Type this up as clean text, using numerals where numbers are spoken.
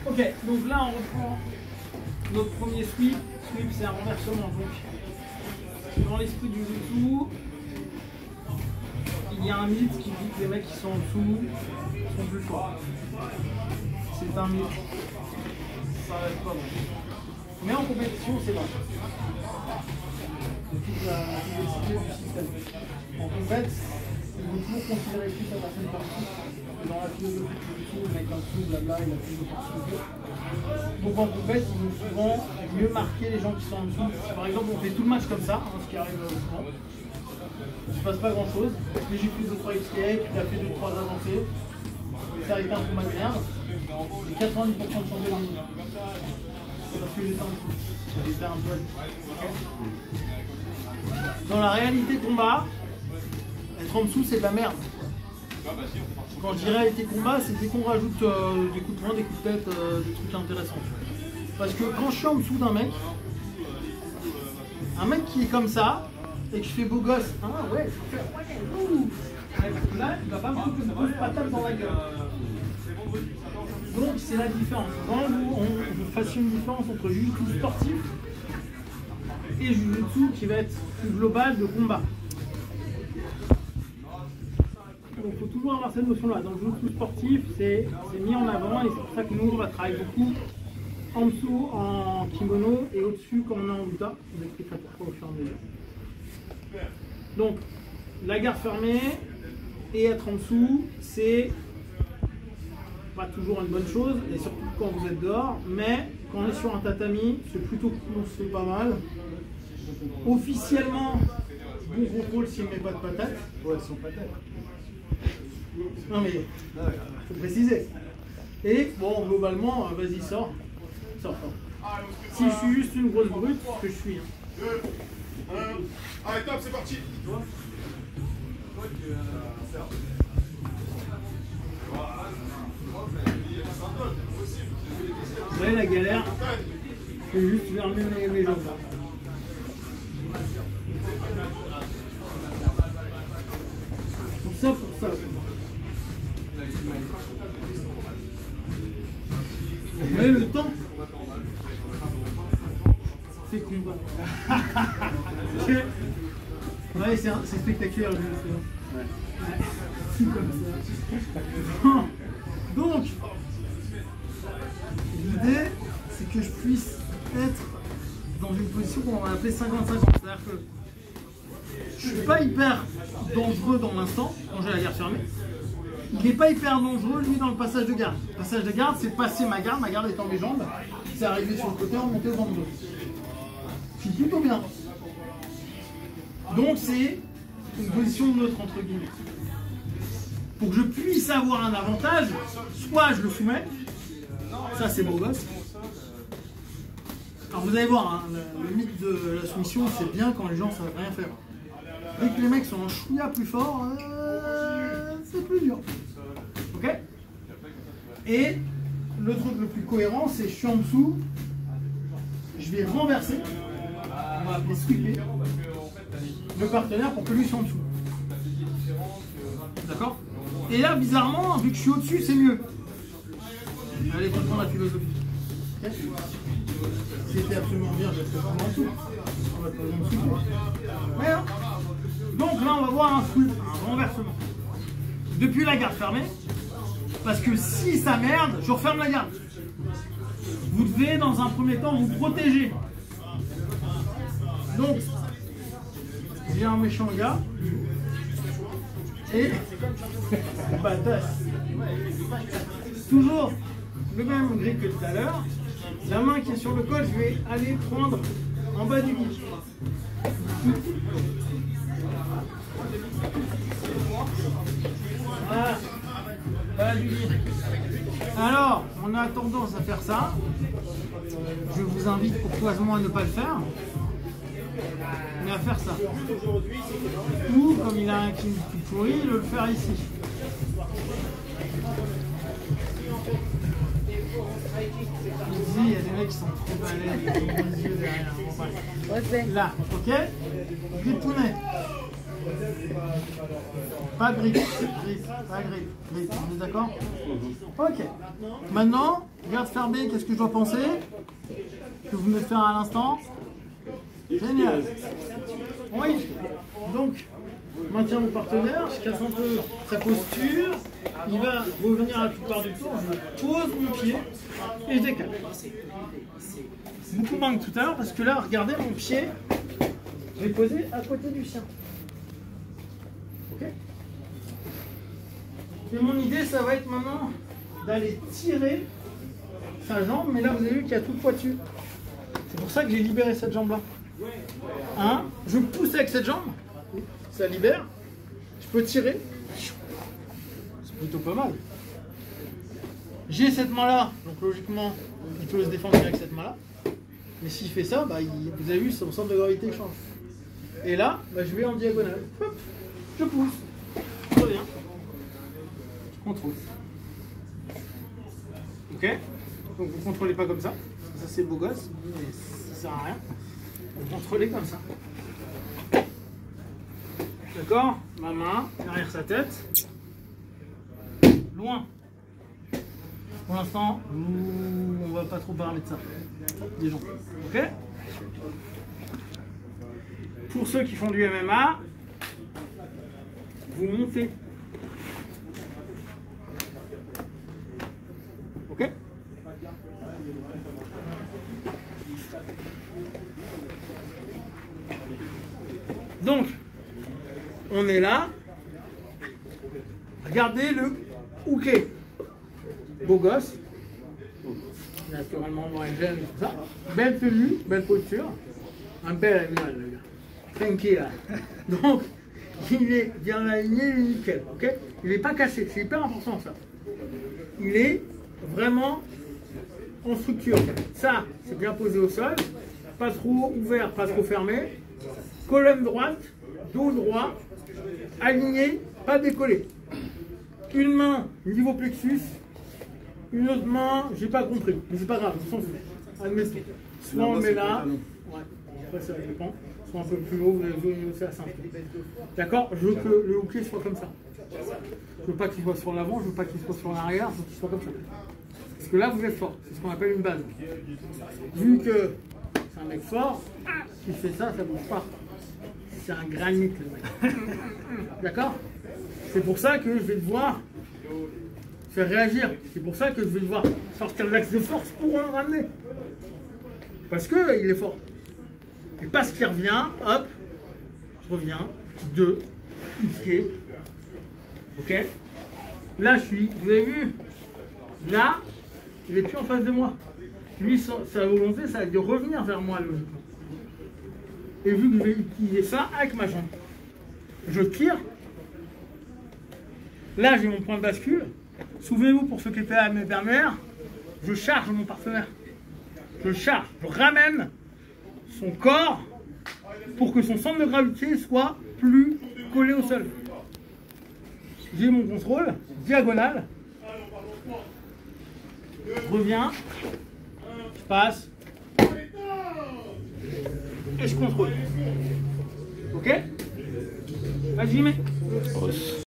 Ok, donc là on reprend notre premier sweep. Sweep c'est un renversement. Donc dans l'esprit du jiu-jitsu, il y a un mythe qui dit que les mecs qui sont en dessous sont plus forts. C'est un mythe. Ça va être pas bon. Mais en compétition c'est vrai. C'est toute la complexité du système. En compétition, il faut toujours considérer plus la personne sportive. Dans la philosophie du jiu-jitsu, le mec en dessous, blabla, il a plus d'opportunités. Donc en compétition, il faut souvent mieux marquer les gens qui sont en dessous. Par exemple, on fait tout le match comme ça, ce qui arrive souvent. Il ne se passe pas grand chose. Mais j'ai fait 2-3 escapes, il a fait 2-3 avancées. C'est arrêté un combat de merde. Et 90% de changer dans le milieu. C'est parce que j'étais en dessous. J'étais un peu. Dans la réalité combat, être en dessous c'est de la merde. Quand je dis réalité combat, c'est dès qu'on rajoute des coups de poing, des coups de tête, des trucs intéressants. Parce que quand je suis en dessous d'un mec qui est comme ça, et que je fais beau gosse, ah ouais, je fais ouais, ouh. Là, il va pas me foutre une grosse patate dans la gueule. Donc c'est la différence. Quand on fasse une différence entre jiu-jitsu sportif et jiu-jitsu qui va être plus global de combat. Donc il faut toujours avoir cette notion-là. Dans le jiu-jitsu sportif, c'est mis en avant et c'est pour ça que nous on va travailler beaucoup en dessous en kimono et au-dessus quand on est en luta. Je vous expliquerai pourquoi au fur et à mesure. Donc la garde fermée et être en dessous, c'est pas toujours une bonne chose, et surtout quand vous êtes dehors, mais quand on est sur un tatami, c'est plutôt cool, c'est pas mal. Officiellement, bon contrôle s'il ne met pas de patates. Ouais, sans patates. Non mais, faut préciser. Et bon, globalement, vas-y, sors. Sors. Si je suis juste une grosse brute, ce que je suis. 2, 1, allez top, c'est parti. Vous voyez la galère, je vais juste fermer mes jambes. Pour ça. Mais le temps, c'est combat. Ouais, c'est spectaculaire le jeu. Ouais. C'est comme ça. Donc, l'idée, c'est que je puisse être dans une position qu'on va appeler 50-50. C'est-à-dire que je ne suis pas hyper dangereux dans l'instant, quand j'ai la garde fermée. Il n'est pas hyper dangereux, lui, dans le passage de garde. Le passage de garde, c'est passer ma garde est en mes jambes. C'est arrivé sur le côté, en monter au vent de dos. Je suis plutôt bien. Donc, c'est une position neutre, entre guillemets. Pour que je puisse avoir un avantage, soit je le soumets, ça c'est beau gosse. Alors vous allez voir, hein, le mythe de la soumission, c'est bien quand les gens ne savent rien faire. Dès que les mecs sont un chouïa plus fort, c'est plus dur. Ok? Et le truc le plus cohérent, c'est je suis en dessous, je vais renverser, on va appeler sweeper, le partenaire pour que lui soit en dessous. D'accord? Et là, bizarrement, vu que je suis au-dessus, c'est mieux. Allez, comprendre la philosophie. Okay. C'était absolument bien, je vais faire en dessous. On va faire en dessous. Voilà. Donc là, on va voir un sweep, un renversement. Depuis la garde fermée, parce que si ça merde, je referme la garde. Vous devez, dans un premier temps, vous protéger. Donc, j'ai un méchant gars. Et badass. Toujours le même grip que tout à l'heure. La main qui est sur le col, je vais aller prendre en bas du guide. Voilà. Bas du guide. Alors, on a tendance à faire ça. Je vous invite courtoisement à ne pas le faire. Mais à faire ça. Ou, comme il a un kick pourri, le faire ici. Ici, il y a des mecs qui sont trop balèzes, ils ont les yeux derrière. Bon, là, ok? Gripounet. Pas grip, pas grip. On est d'accord? Ok. Maintenant, Regarde faire B, qu'est-ce que je dois penser? Que vous venez de faire à l'instant. Génial. Oui. Donc, maintient mon partenaire, je casse un peu sa posture. Il va revenir à la plupart du tour. Je pose mon pied et je décale. Beaucoup moins que tout à l'heure parce que là, regardez mon pied. Je vais poser à côté du sien. Ok? Et mon idée, ça va être maintenant d'aller tirer sa jambe. Mais là, vous avez vu qu'il y a tout pointu. C'est pour ça que j'ai libéré cette jambe-là. Hein? Je pousse avec cette jambe. Ça libère. Je peux tirer. C'est plutôt pas mal. J'ai cette main-là. Donc logiquement, il peut se défendre avec cette main-là. Mais s'il fait ça, bah, vous avez vu, son centre de gravité change. Et là, bah, je vais en diagonale. Hop, je pousse. Je reviens. Je contrôle. Ok? Donc vous ne contrôlez pas comme ça. Ça c'est beau gosse, mais ça sert à rien. Vous contrôlez comme ça. D'accord? Ma main derrière sa tête. Loin. Pour l'instant, on va pas trop parler de ça. Des gens. Ok? Pour ceux qui font du MMA, vous montez. Ok? Donc, on est là. Regardez le hooké. Beau gosse. Naturellement, moi, j'aime tout ça. Belle tenue, belle posture. Un bel animal, le gars. Tranquille. Donc, il est bien aligné, il est nickel. Ok? Il n'est pas cassé. C'est hyper important, ça. Il est vraiment en structure. Ça, c'est bien posé au sol. Pas trop ouvert, pas trop fermé. Colonne droite, dos droit, aligné, pas décollé. Une main niveau plexus, une autre main, j'ai pas compris, mais c'est pas grave, on s'en fout. Admettons. Soit on met là, ouais, après ça dépend, soit un peu plus haut, vous avez vu, c'est à 5. D'accord? Je veux que le hooké soit comme ça. Je veux pas qu'il soit sur l'avant, je veux pas qu'il soit sur l'arrière, je veux qu'il soit comme ça. Parce que là, vous êtes fort, c'est ce qu'on appelle une base. Vu que c'est un mec fort, qui fait ça, ça bouge pas. C'est un granit, le mec. D'accord? C'est pour ça que je vais devoir faire réagir. C'est pour ça que je vais devoir sortir de l'axe de force pour le ramener. Parce qu'il est fort. Et parce qu'il revient, hop, je reviens, 2, pied. Ok? Là, je suis, vous avez vu? Là, il n'est plus en face de moi. Lui, sa volonté, ça va être de revenir vers moi, logiquement. Et vu que je vais utiliser ça avec ma jambe, je tire. Là, j'ai mon point de bascule. Souvenez-vous, pour ceux qui étaient à mes dernières, je charge mon partenaire. Je charge, je ramène son corps pour que son centre de gravité soit plus collé au sol. J'ai mon contrôle, diagonale. Je reviens, je passe. Et je contrôle. Ok? Vas-y, mets.